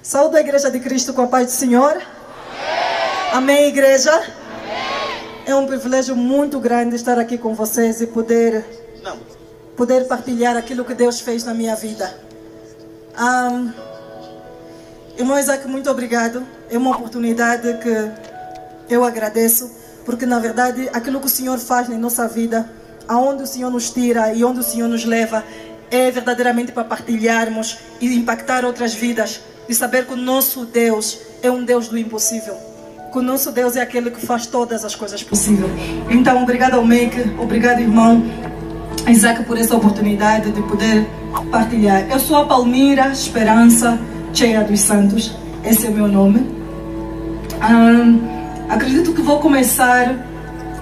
Saúdo a Igreja de Cristo com a paz do Senhor. Amém, igreja? Amém. É um privilégio muito grande estar aqui com vocês e poder partilhar aquilo que Deus fez na minha vida. Irmão Isaac, muito obrigado. É uma oportunidade que eu agradeço, porque na verdade aquilo que o Senhor faz na nossa vida, aonde o Senhor nos tira e onde o Senhor nos leva, é verdadeiramente para partilharmos e impactar outras vidas, e saber que o nosso Deus é um Deus do impossível, que o nosso Deus é aquele que faz todas as coisas possíveis. Então, obrigado ao Make, obrigado irmão Isaac por essa oportunidade de poder partilhar. Eu sou a Palmira Esperança Cheia dos Santos, esse é o meu nome. Acredito que vou começar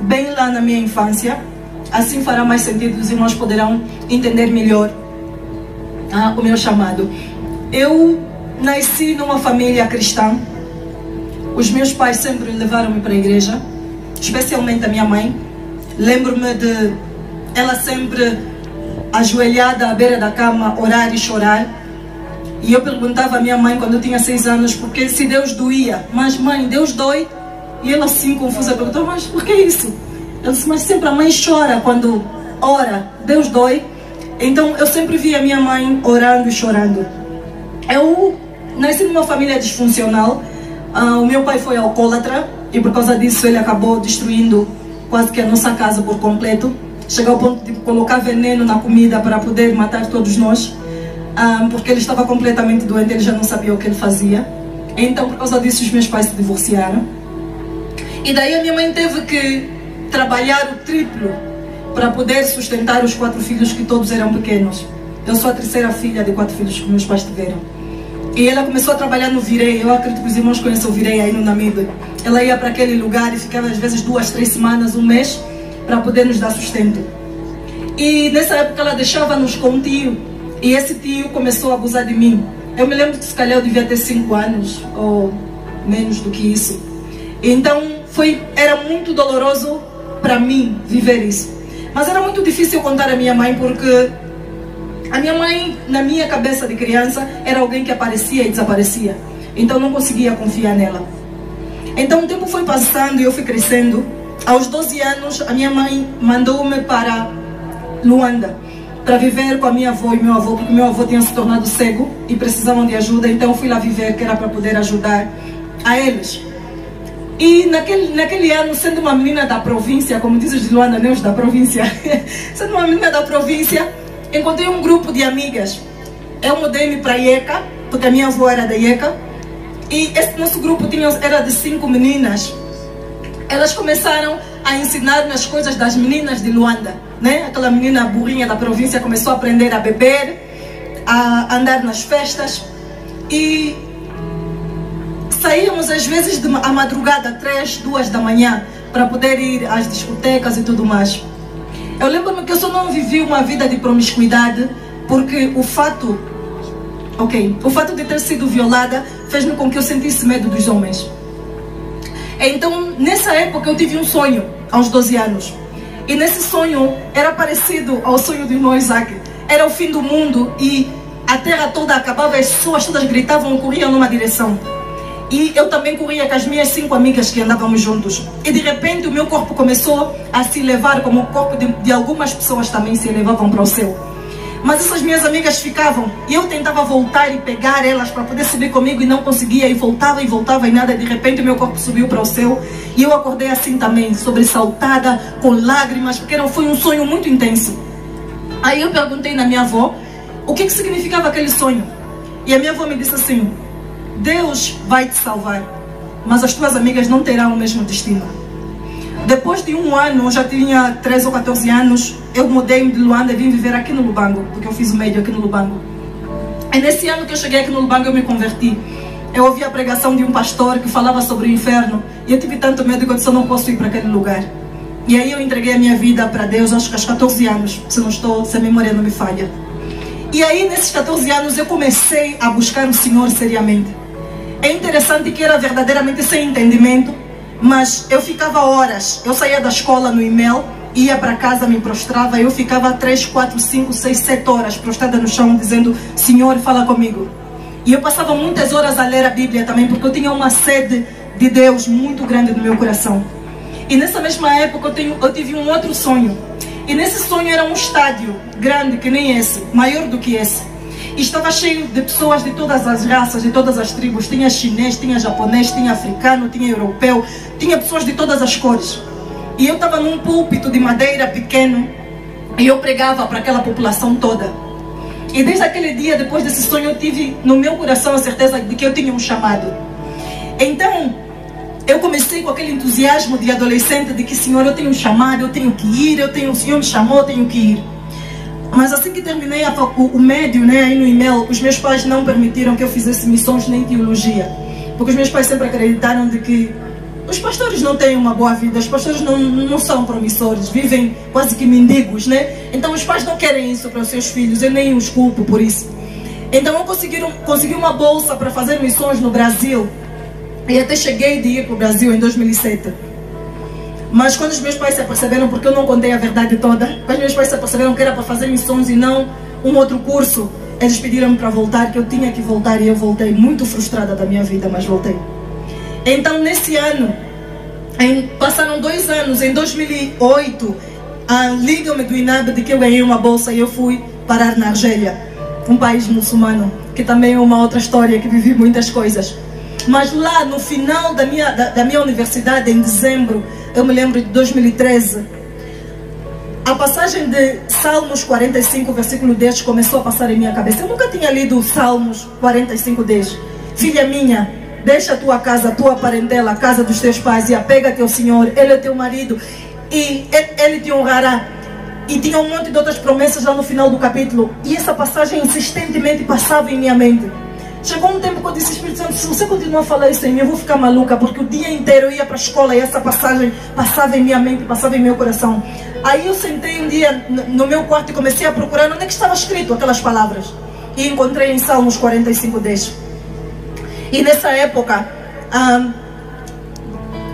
bem lá na minha infância, assim fará mais sentido, os irmãos poderão entender melhor o meu chamado. Eu nasci numa família cristã. Os meus pais sempre levaram-me para a igreja, especialmente a minha mãe. Lembro-me de ela sempre ajoelhada à beira da cama, orar e chorar. E eu perguntava à minha mãe quando eu tinha 6 anos, porque se Deus doía, mas mãe, Deus dói? E ela assim confusa perguntou, mas por que isso? Eu disse, mas sempre a mãe chora quando ora, Deus dói? Então eu sempre vi a minha mãe orando e chorando. Eu nasci numa família disfuncional. O meu pai foi alcoólatra e por causa disso ele acabou destruindo quase que a nossa casa por completo. Chegou ao ponto de colocar veneno na comida para poder matar todos nós, porque ele estava completamente doente, ele já não sabia o que ele fazia. Então por causa disso os meus pais se divorciaram. E daí a minha mãe teve que trabalhar o triplo para poder sustentar os 4 filhos, que todos eram pequenos. Eu sou a terceira filha de 4 filhos que meus pais tiveram. E ela começou a trabalhar no Virei. Eu acredito que os irmãos conhecem o Virei aí no Namibe. Ela ia para aquele lugar e ficava às vezes 2, 3 semanas, um mês, para poder nos dar sustento. E nessa época ela deixava-nos com um tio. E esse tio começou a abusar de mim. Eu me lembro que se calhar eu devia ter 5 anos, ou menos do que isso. Então era muito doloroso para mim viver isso. Mas era muito difícil contar à minha mãe, porque a minha mãe, na minha cabeça de criança, era alguém que aparecia e desaparecia. Então não conseguia confiar nela. Então o tempo foi passando e eu fui crescendo. Aos 12 anos, a minha mãe mandou-me para Luanda, para viver com a minha avó e meu avô, porque meu avô tinha se tornado cego e precisavam de ajuda. Então eu fui lá viver, que era para poder ajudar a eles. E naquele ano, sendo uma menina da província, como diz os de Luanda, né, os da província, sendo uma menina da província, encontrei um grupo de amigas. Eu mudei-me para Ieca, porque a minha avó era da Ieca. E esse nosso grupo era de 5 meninas. Elas começaram a ensinar-me as coisas das meninas de Luanda, né? Aquela menina burrinha da província começou a aprender a beber, a andar nas festas. E saíamos às vezes à madrugada, 3, 2 da manhã, para poder ir às discotecas e tudo mais. Eu lembro-me que eu só não vivi uma vida de promiscuidade, porque o fato de ter sido violada fez-me com que eu sentisse medo dos homens. Então, nessa época eu tive um sonho, aos 12 anos. E nesse sonho era parecido ao sonho do irmão Isaac. Era o fim do mundo e a terra toda acabava, as pessoas todas gritavam e corriam numa direção. E eu também corria com as minhas 5 amigas que andávamos juntos. E de repente o meu corpo começou a se elevar, como o corpo de algumas pessoas também se elevavam para o céu. Mas essas minhas amigas ficavam, e eu tentava voltar e pegar elas para poder subir comigo e não conseguia, e voltava e nada. De repente o meu corpo subiu para o céu e eu acordei assim também, sobressaltada, com lágrimas, porque foi um sonho muito intenso. Aí eu perguntei na minha avó o que significava aquele sonho. E a minha avó me disse assim: Deus vai te salvar, mas as tuas amigas não terão o mesmo destino. Depois de 1 ano, eu já tinha 13 ou 14 anos, eu mudei de Luanda e vim viver aqui no Lubango, porque eu fiz o médio aqui no Lubango. E nesse ano que eu cheguei aqui no Lubango, eu me converti. Eu ouvi a pregação de um pastor que falava sobre o inferno, e eu tive tanto medo que eu disse, eu não posso ir para aquele lugar. E aí eu entreguei a minha vida para Deus, acho que aos 14 anos, se a memória não me falha. E aí, nesses 14 anos, eu comecei a buscar o Senhor seriamente. É interessante que era verdadeiramente sem entendimento, mas eu ficava horas. Eu saía da escola no e-mail, ia para casa, me prostrava, eu ficava 3, 4, 5, 6, 7 horas prostrada no chão, dizendo: Senhor, fala comigo. E eu passava muitas horas a ler a Bíblia também, porque eu tinha uma sede de Deus muito grande no meu coração. E nessa mesma época eu tive um outro sonho. E nesse sonho era um estádio grande, que nem esse, maior do que esse. E estava cheio de pessoas de todas as raças, de todas as tribos. Tinha chinês, tinha japonês, tinha africano, tinha europeu, tinha pessoas de todas as cores. E eu estava num púlpito de madeira pequeno e eu pregava para aquela população toda. E desde aquele dia, depois desse sonho, eu tive no meu coração a certeza de que eu tinha um chamado. Então, eu comecei com aquele entusiasmo de adolescente de que, Senhor, eu tenho um chamado, eu tenho que ir, o Senhor me chamou, eu tenho que ir. Mas assim que terminei o médio, né, aí no IMEL, os meus pais não permitiram que eu fizesse missões nem teologia. Porque os meus pais sempre acreditaram de que os pastores não têm uma boa vida, os pastores não são promissores, vivem quase que mendigos, né? Então os pais não querem isso para os seus filhos, eu nem os culpo por isso. Então eu consegui uma bolsa para fazer missões no Brasil. E até cheguei de ir para o Brasil em 2007. Mas quando os meus pais se aperceberam, porque eu não contei a verdade toda, quando os meus pais se aperceberam que era para fazer missões e não um outro curso, eles pediram-me para voltar, que eu tinha que voltar, e eu voltei muito frustrada da minha vida, mas voltei. Então nesse ano, passaram 2 anos, em 2008, ligam-me do INAB de que eu ganhei uma bolsa e eu fui parar na Argélia, um país muçulmano, que também é uma outra história, que vivi muitas coisas. Mas lá no final da minha universidade, em dezembro, eu me lembro de 2013, a passagem de Salmos 45, versículo 10, começou a passar em minha cabeça. Eu nunca tinha lido Salmos 45, 10. Filha minha, deixa a tua casa, a tua parentela, a casa dos teus pais, e apega-te ao Senhor, Ele é teu marido, e Ele te honrará. E tinha um monte de outras promessas lá no final do capítulo, e essa passagem insistentemente passava em minha mente. Chegou um tempo que eu disse, Espírito Santo, se você continuar a falar isso em mim, eu vou ficar maluca, porque o dia inteiro eu ia para a escola e essa passagem passava em minha mente, passava em meu coração. Aí eu sentei um dia no meu quarto e comecei a procurar onde é que estava escrito aquelas palavras. E encontrei em Salmos 45, 10. E nessa época,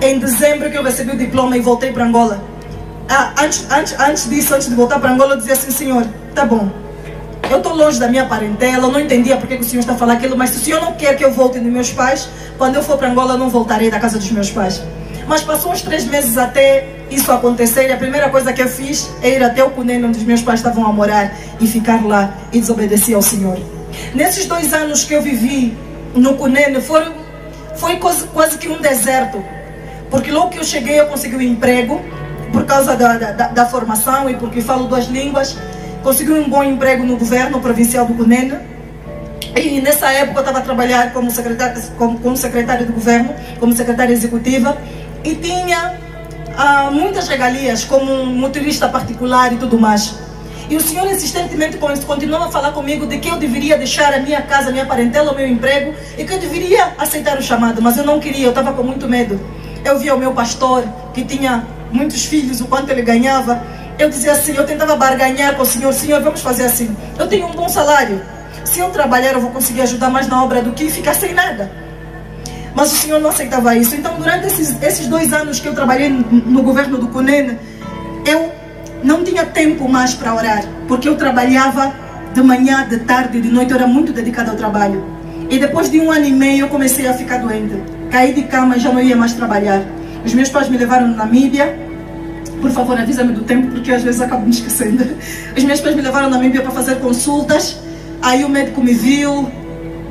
em dezembro que eu recebi o diploma e voltei para Angola. Antes disso, antes de voltar para Angola, eu dizia assim, Senhor, tá bom. Eu estou longe da minha parentela, eu não entendia porque que o Senhor está falando aquilo, mas se o Senhor não quer que eu volte dos meus pais, quando eu for para Angola eu não voltarei da casa dos meus pais. Mas passou uns 3 meses até isso acontecer, e a primeira coisa que eu fiz é ir até o Cunene, onde os meus pais estavam a morar, e ficar lá e desobedecer ao Senhor. Nesses 2 anos que eu vivi no Cunene, foi quase que um deserto, porque logo que eu cheguei eu consegui um emprego, por causa da formação e porque falo 2 línguas. Consegui um bom emprego no governo provincial do Cunene. E nessa época eu estava a trabalhar como secretária do governo, como secretária executiva. E tinha muitas regalias, como um motorista particular e tudo mais. E o Senhor insistentemente continuava a falar comigo de que eu deveria deixar a minha casa, a minha parentela, o meu emprego, e que eu deveria aceitar o chamado. Mas eu não queria, eu estava com muito medo. Eu via o meu pastor, que tinha muitos filhos, o quanto ele ganhava. Eu dizia assim, eu tentava barganhar com o Senhor, Senhor, vamos fazer assim, eu tenho um bom salário, se eu trabalhar eu vou conseguir ajudar mais na obra do que ficar sem nada. Mas o Senhor não aceitava isso. Então durante esses 2 anos que eu trabalhei no governo do Cunene, eu não tinha tempo mais para orar, porque eu trabalhava de manhã, de tarde, de noite, eu era muito dedicada ao trabalho. E depois de 1 ano e meio eu comecei a ficar doente, caí de cama e já não ia mais trabalhar. Os meus pais me levaram na Namíbia. Por favor, avisa-me do tempo, porque às vezes acabo me esquecendo. Os meus pais me levaram na Namíbia para fazer consultas. Aí o médico me viu,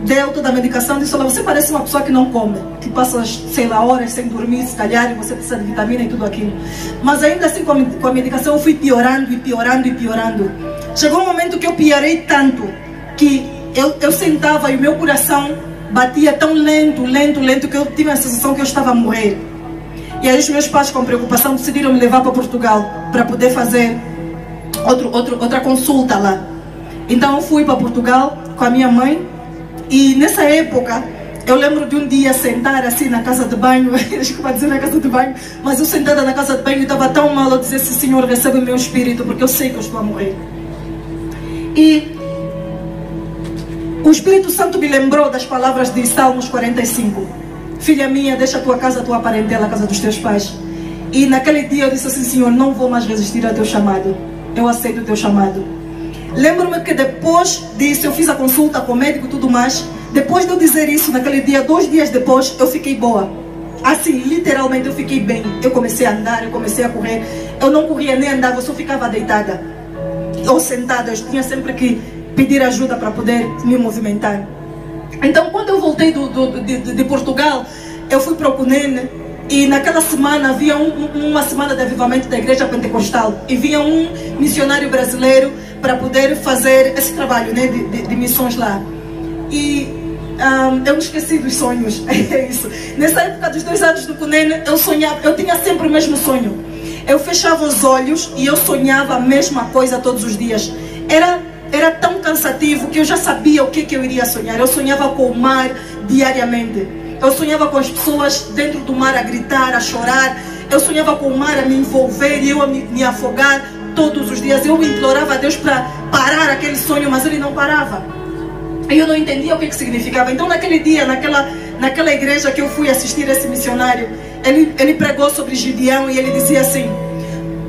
deu toda a medicação, disse, olha, você parece uma pessoa que não come, que passa, sei lá, horas sem dormir, se calhar, e você precisa de vitamina e tudo aquilo. Mas ainda assim, com a medicação, eu fui piorando e piorando e piorando. Chegou um momento que eu piorei tanto, que eu sentava e o meu coração batia tão lento, que eu tive a sensação que eu estava a morrer. E aí os meus pais, com preocupação, decidiram me levar para Portugal para poder fazer outra consulta lá. Então eu fui para Portugal com a minha mãe. E nessa época, eu lembro de um dia sentar assim na casa de banho, desculpa dizer na casa de banho, mas eu sentada na casa de banho e estava tão mal, eu dizia assim, Senhor, recebe o meu espírito, porque eu sei que eu estou a morrer. E o Espírito Santo me lembrou das palavras de Salmos 45. Filha minha, deixa a tua casa, a tua parentela, a casa dos teus pais. E naquele dia eu disse assim, Senhor, não vou mais resistir ao teu chamado. Eu aceito o teu chamado. Lembro-me que depois disso, eu fiz a consulta com o médico e tudo mais. Depois de eu dizer isso, naquele dia, 2 dias depois, eu fiquei boa. Assim, literalmente eu fiquei bem. Eu comecei a andar, eu comecei a correr. Eu não corria nem andava, eu só ficava deitada ou sentada. Eu tinha sempre que pedir ajuda para poder me movimentar. Então, quando eu voltei de Portugal, eu fui para o Cunene. E naquela semana havia uma semana de avivamento da igreja pentecostal. E vinha um missionário brasileiro para poder fazer esse trabalho, né, de missões lá. E eu me esqueci dos sonhos. É isso. Nessa época dos 2 anos do Cunene, eu sonhava, eu tinha sempre o mesmo sonho. Eu fechava os olhos e eu sonhava a mesma coisa todos os dias. Era tão cansativo que eu já sabia o que eu iria sonhar. Eu sonhava com o mar diariamente. Eu sonhava com as pessoas dentro do mar a gritar, a chorar. Eu sonhava com o mar a me envolver e eu a me afogar todos os dias. Eu implorava a Deus para parar aquele sonho, mas ele não parava. E eu não entendia o que significava. Então naquele dia, naquela igreja que eu fui assistir esse missionário, ele pregou sobre Gideão e ele dizia assim: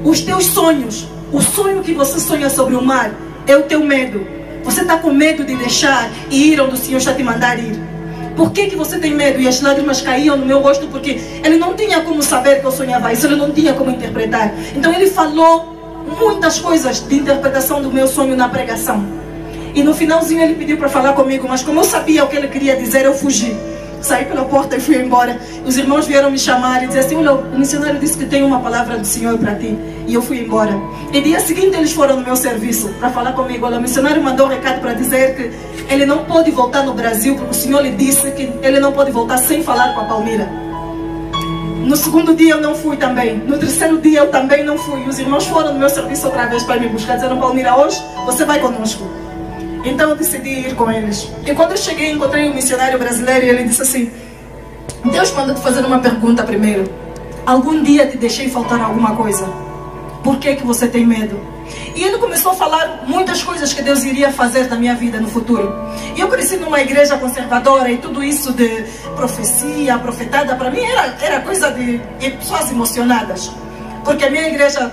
os teus sonhos, o sonho que você sonha sobre o mar, é o teu medo. Você está com medo de deixar e ir onde o Senhor está te mandar ir. Por que você tem medo? E as lágrimas caíam no meu rosto, porque ele não tinha como saber que eu sonhava isso, ele não tinha como interpretar. Então ele falou muitas coisas de interpretação do meu sonho na pregação. E no finalzinho ele pediu para falar comigo, mas como eu sabia o que ele queria dizer, eu fugi. Saí pela porta e fui embora. Os irmãos vieram me chamar e dizer assim: olha, o missionário disse que tem uma palavra do Senhor para ti. E eu fui embora. E dia seguinte eles foram no meu serviço para falar comigo. Olha, o missionário mandou um recado para dizer que ele não pode voltar no Brasil, porque o Senhor lhe disse que ele não pode voltar sem falar com a Palmira. No segundo dia eu não fui também. No terceiro dia eu também não fui. Os irmãos foram no meu serviço outra vez para me buscar. Disseram: Palmira, hoje você vai conosco. Então eu decidi ir com eles. E quando eu cheguei, encontrei um missionário brasileiro e ele disse assim: Deus mandou te fazer uma pergunta primeiro. Algum dia te deixei faltar alguma coisa? Por que você tem medo? E ele começou a falar muitas coisas que Deus iria fazer na minha vida no futuro. E eu cresci numa igreja conservadora e tudo isso de profecia, profetada, para mim era coisa de pessoas emocionadas. Porque a minha igreja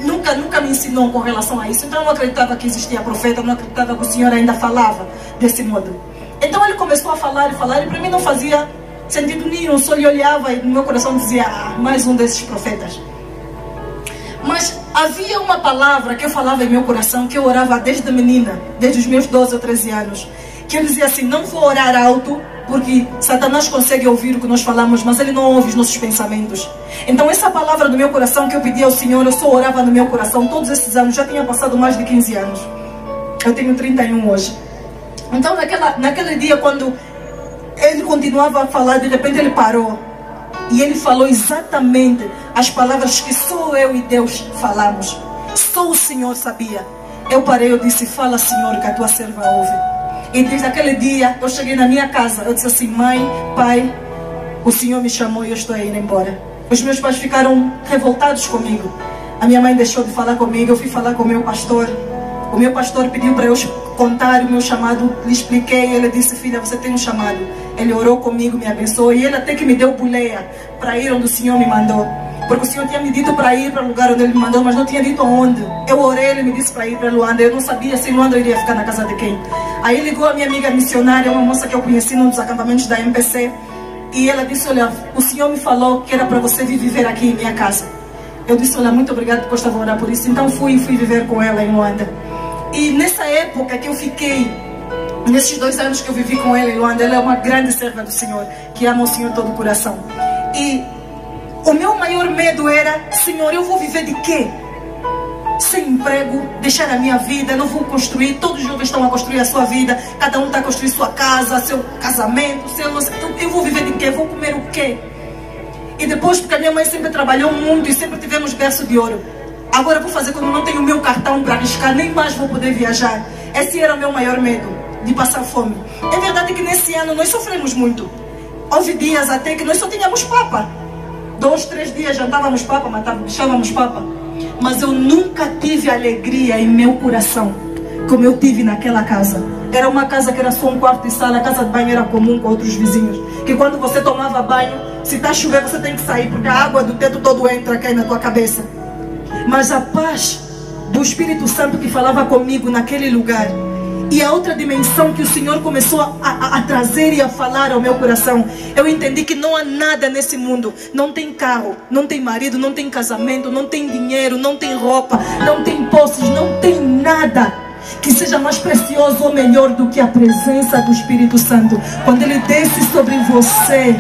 nunca me ensinou com relação a isso. Então eu não acreditava que existia profeta, não acreditava que o Senhor ainda falava desse modo. Então ele começou a falar e para mim não fazia sentido nenhum. Só lhe olhava e no meu coração dizia: mais um desses profetas. Mas havia uma palavra que eu falava em meu coração, que eu orava desde menina, desde os meus 12 ou 13 anos, que eu dizia assim: não vou orar alto, porque Satanás consegue ouvir o que nós falamos, mas ele não ouve os nossos pensamentos. Então essa palavra do meu coração que eu pedi ao Senhor, eu só orava no meu coração todos esses anos. Já tinha passado mais de 15 anos. Eu tenho 31 hoje. Então naquele dia, quando ele continuava a falar, de repente ele parou. E ele falou exatamente as palavras que só eu e Deus falamos. Só o Senhor sabia. Eu parei, eu disse: fala, Senhor, que a tua serva ouve. E desde aquele dia, eu cheguei na minha casa, eu disse assim: mãe, pai, o Senhor me chamou e eu estou indo embora. Os meus pais ficaram revoltados comigo. A minha mãe deixou de falar comigo, eu fui falar com o meu pastor. O meu pastor pediu para eu contar o meu chamado, lhe expliquei, ele disse: filha, você tem um chamado. Ele orou comigo, me abençoou, e ele até que me deu boleia para ir onde o Senhor me mandou. Porque o Senhor tinha me dito para ir para o lugar onde Ele me mandou, mas não tinha dito aonde. Eu orei, Ele me disse para ir para Luanda. Eu não sabia se Luanda eu iria ficar na casa de quem. Aí ligou a minha amiga missionária, uma moça que eu conheci num dos acampamentos da MPC. E ela disse: olha, o Senhor me falou que era para você vir viver aqui em minha casa. Eu disse: olha, muito obrigada, porque eu estava a orar por isso. Então fui viver com ela em Luanda. E nessa época que eu fiquei, nesses 2 anos que eu vivi com ela em Luanda, ela é uma grande serva do Senhor, que ama o Senhor todo o coração. E o meu maior medo era: Senhor, eu vou viver de quê? Sem emprego, deixar a minha vida, não vou construir. Todos os jovens estão a construir a sua vida, cada um está a construir sua casa, seu casamento, eu vou viver de quê? Vou comer o quê? E depois, porque a minha mãe sempre trabalhou muito e sempre tivemos berço de ouro, agora vou fazer quando não tenho o meu cartão para arriscar, nem mais vou poder viajar. Esse era o meu maior medo, de passar fome. É verdade que nesse ano nós sofremos muito. Houve dias até que nós só tínhamos papa. 2, 3 dias jantávamos papa, deixávamos papa. Mas eu nunca tive alegria em meu coração como eu tive naquela casa. Era uma casa que era só um quarto e sala. A casa de banho era comum com outros vizinhos, que quando você tomava banho, se está chovendo você tem que sair, porque a água do teto todo entra, cai na tua cabeça. Mas a paz do Espírito Santo que falava comigo naquele lugar E a outra dimensão que o Senhor começou a trazer e a falar ao meu coração, eu entendi que não há nada nesse mundo. Não tem carro, não tem marido, não tem casamento, não tem dinheiro, não tem roupa, não tem posses, não tem nada que seja mais precioso ou melhor do que a presença do Espírito Santo. Quando Ele desce sobre você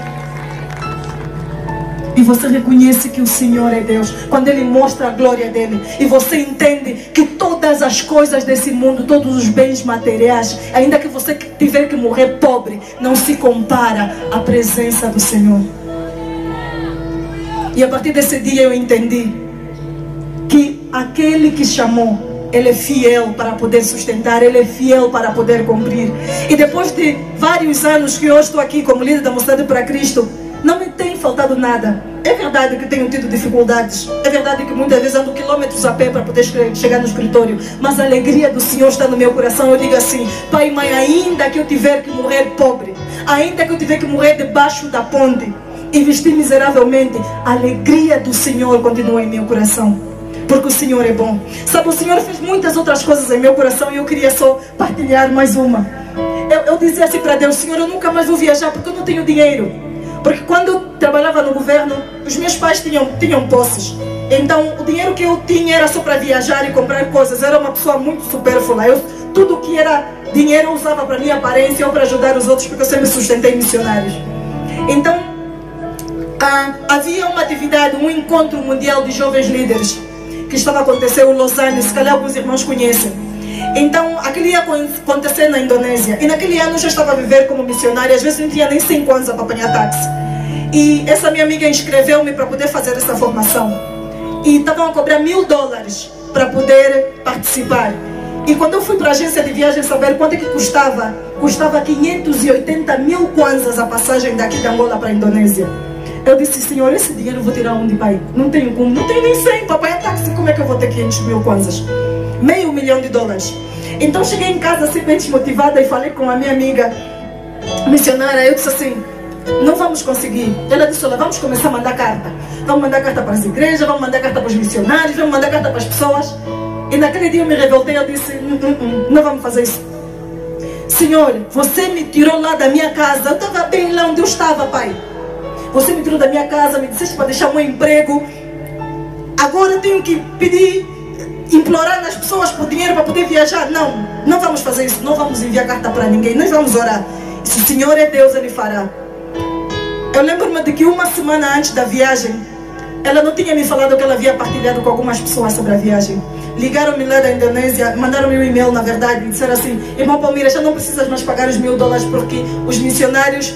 e você reconhece que o Senhor é Deus, quando Ele mostra a glória dEle, e você entende que todas as coisas desse mundo, todos os bens materiais, ainda que você tiver que morrer pobre, não se compara à presença do Senhor. E a partir desse dia eu entendi que aquele que chamou, Ele é fiel para poder sustentar, Ele é fiel para poder cumprir. E depois de vários anos que hoje estou aqui como líder da Mocidade para Cristo, não me tem faltado nada. É verdade que tenho tido dificuldades, é verdade que muitas vezes ando quilômetros a pé para poder chegar no escritório, mas a alegria do Senhor está no meu coração. Eu digo assim: Pai e Mãe, ainda que eu tiver que morrer pobre, ainda que eu tiver que morrer debaixo da ponte e vestir miseravelmente, a alegria do Senhor continua em meu coração, porque o Senhor é bom. Sabe, o Senhor fez muitas outras coisas em meu coração e eu queria só partilhar mais uma. Eu dizia assim para Deus: Senhor, eu nunca mais vou viajar porque eu não tenho dinheiro. Porque quando eu trabalhava no governo, os meus pais tinham posses. Então o dinheiro que eu tinha era só para viajar e comprar coisas. Eu era uma pessoa muito supérflua. Tudo que era dinheiro eu usava para minha aparência ou para ajudar os outros, porque eu sempre sustentei missionários. Então havia uma atividade, um encontro mundial de jovens líderes que estava acontecendo em Lausanne, se calhar alguns irmãos conhecem. Então aquele ia acontecer na Indonésia, e naquele ano eu já estava a viver como missionária. Às vezes não tinha nem 5 anos para apanhar táxi. E essa minha amiga inscreveu-me para poder fazer essa formação, e estavam a cobrar $1000 para poder participar. E quando eu fui para a agência de viagem saber quanto é que custava 580 mil kwanzas a passagem daqui de Angola para a Indonésia. Eu disse: Senhor, esse dinheiro eu vou tirar onde, Pai? Não tenho como, não tenho nem 100 para apanhar táxi. Como é que eu vou ter 500 mil kwanzas? $500 milhão. Então cheguei em casa assim bem desmotivada e falei com a minha amiga missionária. Eu disse assim: não vamos conseguir. Ela disse: olha, vamos começar a mandar carta. Vamos mandar carta para as igrejas, vamos mandar carta para os missionários, vamos mandar carta para as pessoas. E naquele dia eu me revoltei. Eu disse: não vamos fazer isso. Senhor, você me tirou lá da minha casa. Eu estava bem lá onde eu estava, Pai. Você me tirou da minha casa, me disseste para deixar o meu emprego. Agora eu tenho que pedir, implorar nas pessoas por dinheiro para poder viajar. Não vamos fazer isso. Não vamos enviar carta para ninguém. Nós vamos orar. Se o Senhor é Deus, Ele fará. Eu lembro-me de que uma semana antes da viagem, ela não tinha me falado que ela havia partilhado com algumas pessoas sobre a viagem. Ligaram-me lá da Indonésia, mandaram-me um e-mail, na verdade, e disseram assim: irmão Palmira, já não precisas mais pagar os $1000, porque os missionários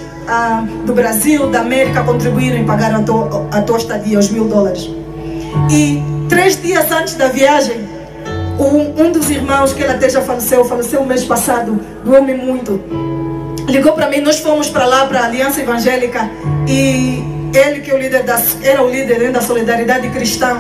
do Brasil, da América, contribuíram e pagaram a tua estadia, os $1000. E 3 dias antes da viagem, um dos irmãos, que ele até já faleceu o mês passado, doeu-me muito, ligou para mim. Nós fomos para lá, para a Aliança Evangélica, e ele, que é o líder era o líder da Solidariedade Cristã,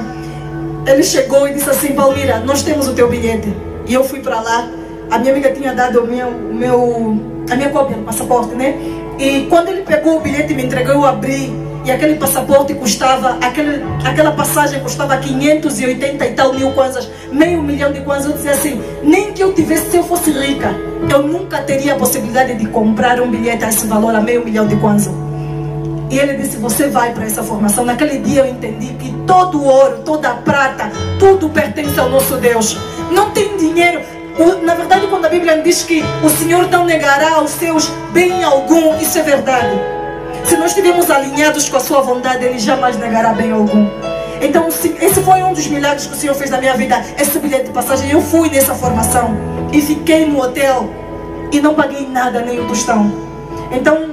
ele chegou e disse assim: Palmira, nós temos o teu bilhete. E eu fui para lá. A minha amiga tinha dado a minha cópia do passaporte, né? E quando ele pegou o bilhete e me entregou, eu abri, e aquele passaporte custava, aquela passagem custava 580 e tal mil kwanzas, $500 milhão. Eu disse assim: nem que eu tivesse, se eu fosse rica, eu nunca teria a possibilidade de comprar um bilhete a esse valor, a $500 milhão. E ele disse: você vai para essa formação. Naquele dia eu entendi que todo o ouro, toda a prata, tudo pertence ao nosso Deus. Não tem dinheiro. Na verdade, quando a Bíblia diz que o Senhor não negará aos seus bem algum, isso é verdade. Se nós estivermos alinhados com a sua vontade, Ele jamais negará bem algum. Então esse foi um dos milagres que o Senhor fez na minha vida, esse bilhete de passagem. Eu fui nessa formação e fiquei no hotel e não paguei nada, nem um tostão. Então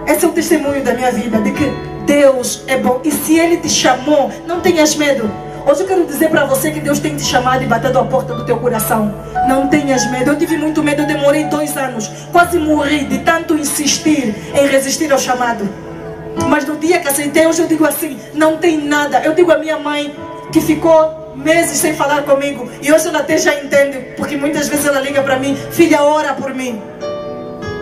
esse é o testemunho da minha vida, de que Deus é bom. E se Ele te chamou, não tenhas medo. Hoje eu quero dizer para você que Deus tem te chamado e batendo a porta do teu coração. Não tenhas medo. Eu tive muito medo, eu demorei 2 anos. Quase morri de tanto insistir em resistir ao chamado. Mas no dia que aceitei, hoje eu digo assim: não tem nada. Eu digo à minha mãe, que ficou meses sem falar comigo, e hoje ela até já entende, porque muitas vezes ela liga para mim: filha, ora por mim.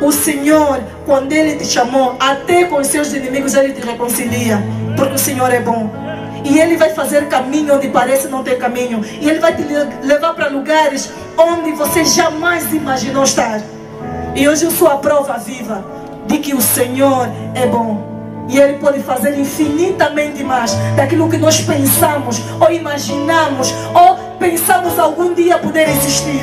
O Senhor, quando Ele te chamou, até com os seus inimigos Ele te reconcilia, porque o Senhor é bom. E Ele vai fazer caminho onde parece não ter caminho. E Ele vai te levar para lugares onde você jamais imaginou estar. E hoje eu sou a prova viva de que o Senhor é bom. E Ele pode fazer infinitamente mais daquilo que nós pensamos, ou imaginamos, ou pensamos algum dia poder existir.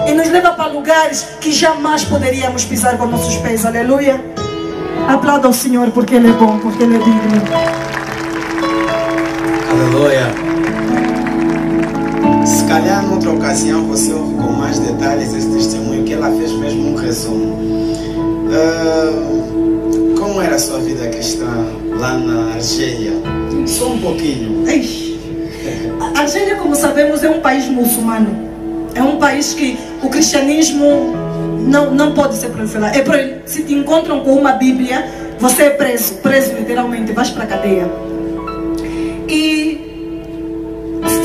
E nos leva para lugares que jamais poderíamos pisar com nossos pés. Aleluia. Aplauda ao Senhor porque Ele é bom, porque Ele é digno. Aleluia. Se calhar noutra ocasião você ouve com mais detalhes esse testemunho, que ela fez mesmo um resumo. Como era a sua vida cristã lá na Argélia? Só um pouquinho. A Argélia, como sabemos, é um país muçulmano. É um país que o cristianismo não pode ser proliferado. Se te encontram com uma Bíblia, você é preso literalmente, vais para a cadeia. E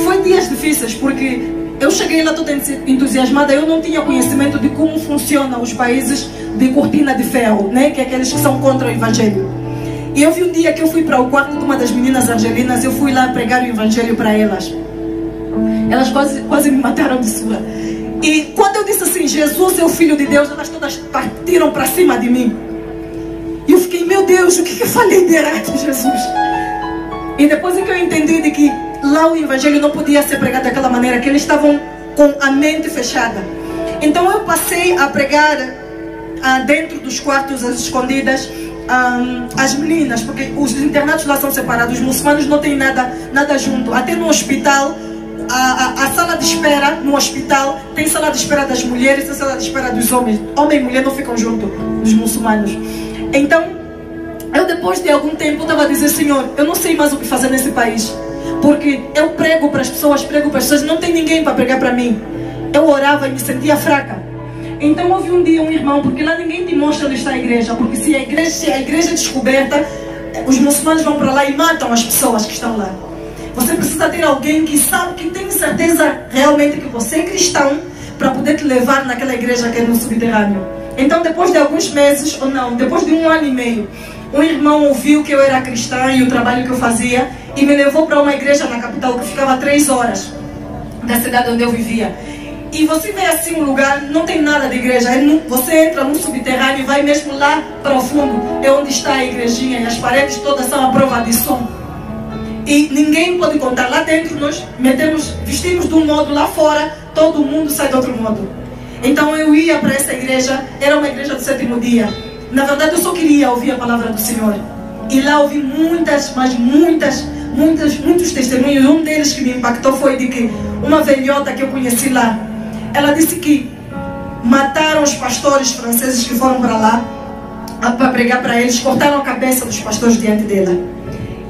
foi dias difíceis, porque eu cheguei lá toda entusiasmada, eu não tinha conhecimento de como funcionam os países de cortina de ferro, né? Que é aqueles que são contra o Evangelho. E eu vi um dia que eu fui para o quarto de uma das meninas argelinas, eu fui lá pregar o Evangelho para elas. Elas quase me mataram de suor. E quando eu disse assim, Jesus é o Filho de Deus, elas todas partiram para cima de mim. E eu fiquei, meu Deus, o que eu falei de errado, Jesus? E depois é que eu entendi de que lá o Evangelho não podia ser pregado daquela maneira, que eles estavam com a mente fechada. Então eu passei a pregar dentro dos quartos, às escondidas, as meninas, porque os internatos lá são separados, os muçulmanos não têm nada junto. Até no hospital, a sala de espera no hospital tem sala de espera das mulheres, tem sala de espera dos homens. Homem e mulher não ficam juntos, dos muçulmanos. Então, eu depois de algum tempo estava a dizer, Senhor, eu não sei mais o que fazer nesse país, porque eu prego para as pessoas, não tem ninguém para pregar para mim. Eu orava e me sentia fraca. Então houve um dia um irmão, porque lá ninguém te mostra onde está a igreja, porque se a igreja é descoberta, os muçulmanos vão para lá e matam as pessoas que estão lá. Você precisa ter alguém que sabe, que tem certeza realmente que você é cristão, para poder te levar naquela igreja que é no subterrâneo. Então depois de alguns meses, ou não, depois de 1 ano e meio, um irmão ouviu que eu era cristã e o trabalho que eu fazia, e me levou para uma igreja na capital que ficava a 3 horas da cidade onde eu vivia. E você vê assim um lugar, não tem nada de igreja. Você entra no subterrâneo e vai mesmo lá para o fundo. É onde está a igrejinha e as paredes todas são a prova de som. E ninguém pode contar. Lá dentro nós vestimos de um modo, lá fora todo mundo sai de outro modo. Então eu ia para essa igreja, era uma igreja do 7º dia. Na verdade eu só queria ouvir a palavra do Senhor. E lá ouvi muitos testemunhos. Um deles que me impactou foi de que uma velhota que eu conheci lá, ela disse que mataram os pastores franceses que foram para lá para pregar para eles, cortaram a cabeça dos pastores diante dela.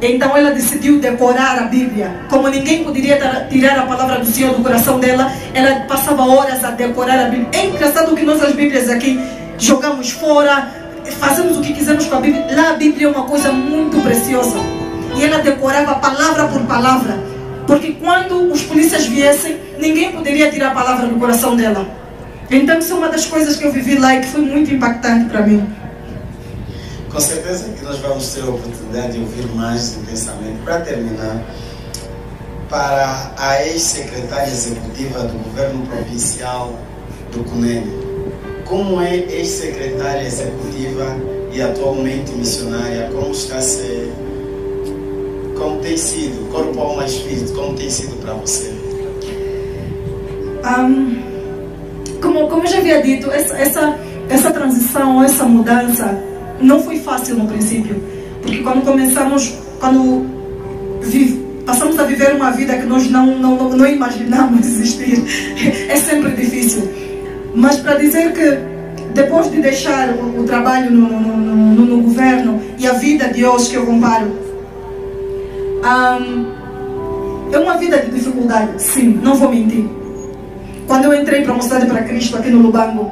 Então ela decidiu decorar a Bíblia. Como ninguém poderia tirar a palavra do Senhor do coração dela, ela passava horas a decorar a Bíblia. É engraçado que nós as Bíblias aqui jogamos fora, fazemos o que quisermos com a Bíblia. Lá a Bíblia é uma coisa muito preciosa. E ela decorava palavra por palavra, porque quando os polícias viessem, ninguém poderia tirar a palavra do coração dela. Então isso é uma das coisas que eu vivi lá e que foi muito impactante para mim. Com certeza que nós vamos ter a oportunidade de ouvir mais intensamente. Para terminar, para a ex-secretária executiva do governo provincial do Cunene, como é ex-secretária executiva e atualmente missionária, como tem sido, corpo, alma e espírito, como tem sido para você? Como eu já havia dito, essa transição, essa mudança não foi fácil no princípio, porque quando passamos a viver uma vida que nós não imaginamos existir, é sempre difícil. Mas para dizer que depois de deixar o trabalho no governo e a vida de hoje que eu comparo, é uma vida de dificuldade, sim, não vou mentir. Quando eu entrei para a Mocidade para Cristo aqui no Lubango,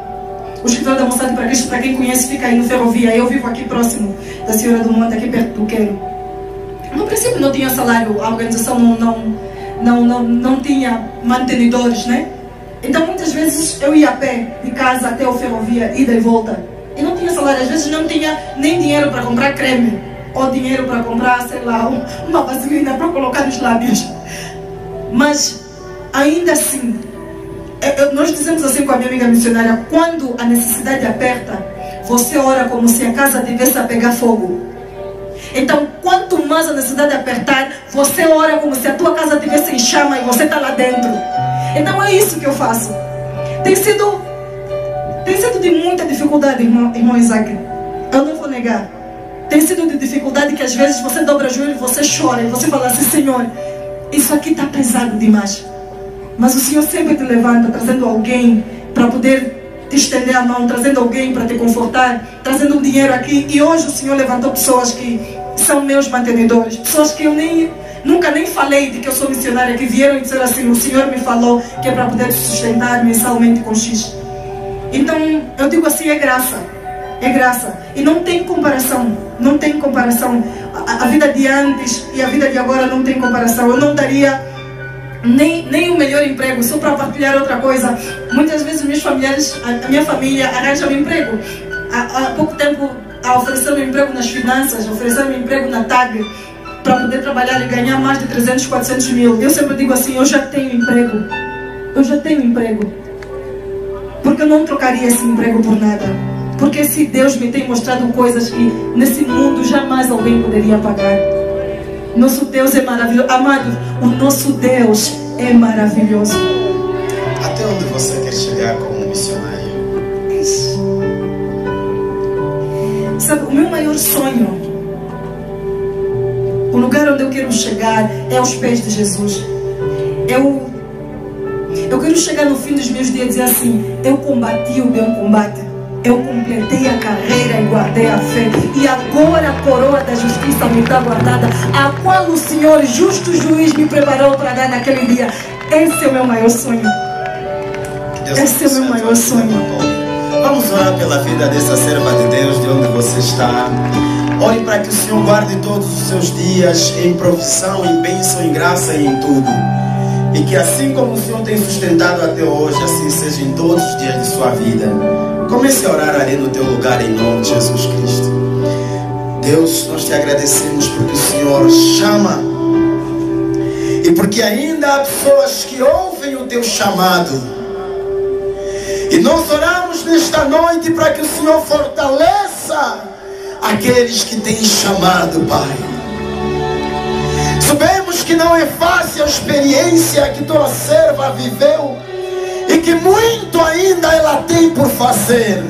o escritório da Mocidade para Cristo, para quem conhece, fica aí no Ferrovia. Eu vivo aqui próximo da Senhora do Monte, aqui perto do Queiro. No princípio não tinha salário, a organização não tinha mantenedores, né? Então muitas vezes eu ia a pé de casa até o Ferrovia, ida e volta, e não tinha salário. Às vezes não tinha nem dinheiro para comprar creme, ou dinheiro para comprar, sei lá, uma vaselina para colocar nos lábios. Mas ainda assim, nós dizemos assim com a minha amiga missionária: quando a necessidade aperta, você ora como se a casa tivesse a pegar fogo. Então, quanto mais a necessidade apertar, você ora como se a tua casa tivesse em chama e você está lá dentro. Então é isso que eu faço. Tem sido de muita dificuldade, irmão Isaac. Eu não vou negar. Tem sido de dificuldade que às vezes você dobra o joelho e você chora. E você fala assim: Senhor, isso aqui está pesado demais. Mas o Senhor sempre te levanta, trazendo alguém para poder te estender a mão, trazendo alguém para te confortar, trazendo um dinheiro aqui. E hoje o Senhor levantou pessoas que são meus mantenedores. Pessoas que eu nunca nem falei de que eu sou missionária, que vieram e disseram assim: o Senhor me falou que é para poder te sustentar mensalmente com X. Então eu digo assim: é graça. É graça. E não tem comparação. Não tem comparação. A vida de antes e a vida de agora não tem comparação. Eu não daria nem o melhor emprego. Só para partilhar outra coisa, muitas vezes meus familiares, a minha família arranja um emprego. Há pouco tempo ofereceram um emprego nas finanças, ofereceram um emprego na TAG, para poder trabalhar e ganhar mais de 300, 400 mil. Eu sempre digo assim: eu já tenho emprego. Eu já tenho emprego. Porque eu não trocaria esse emprego por nada. Porque se Deus me tem mostrado coisas que nesse mundo jamais alguém poderia pagar. Nosso Deus é maravilhoso. Amados, o nosso Deus é maravilhoso. Até onde você quer chegar como missionário? Sabe, o meu maior sonho, o lugar onde eu quero chegar, é aos pés de Jesus. Eu quero chegar no fim dos meus dias e dizer assim: eu combati o bom combate. Eu completei a carreira e guardei a fé. E agora a coroa da justiça me está guardada, a qual o Senhor, justo juiz, me preparou para dar naquele dia. Esse é o meu maior sonho. Esse é o meu maior sonho. Vamos orar pela vida dessa serva de Deus, de onde você está. Ore para que o Senhor guarde todos os seus dias em provisão, em bênção, em graça e em tudo. E que assim como o Senhor tem sustentado até hoje, assim seja em todos os dias de sua vida. Comece a orar ali no teu lugar em nome de Jesus Cristo. Deus, nós te agradecemos porque o Senhor chama. E porque ainda há pessoas que ouvem o teu chamado. E nós oramos nesta noite para que o Senhor fortaleça aqueles que têm chamado, Pai. Sabemos que não é fácil a experiência que tua serva viveu e que muito ainda ela tem por fazer.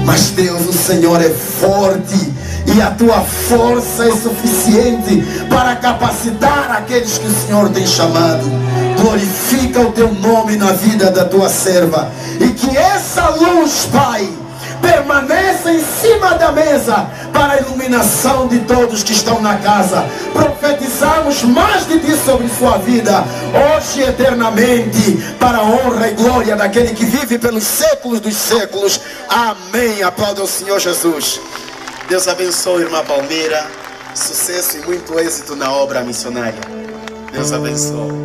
Mas Deus, o Senhor é forte e a tua força é suficiente para capacitar aqueles que o Senhor tem chamado. Glorifica o teu nome na vida da tua serva e que essa luz, Pai, permaneça em cima da mesa para a iluminação de todos que estão na casa. Profetizamos mais de ti sobre sua vida, hoje e eternamente, para a honra e glória daquele que vive pelos séculos dos séculos. Amém. Aplauda o Senhor Jesus. Deus abençoe, irmã Palmeira. Sucesso e muito êxito na obra missionária. Deus abençoe.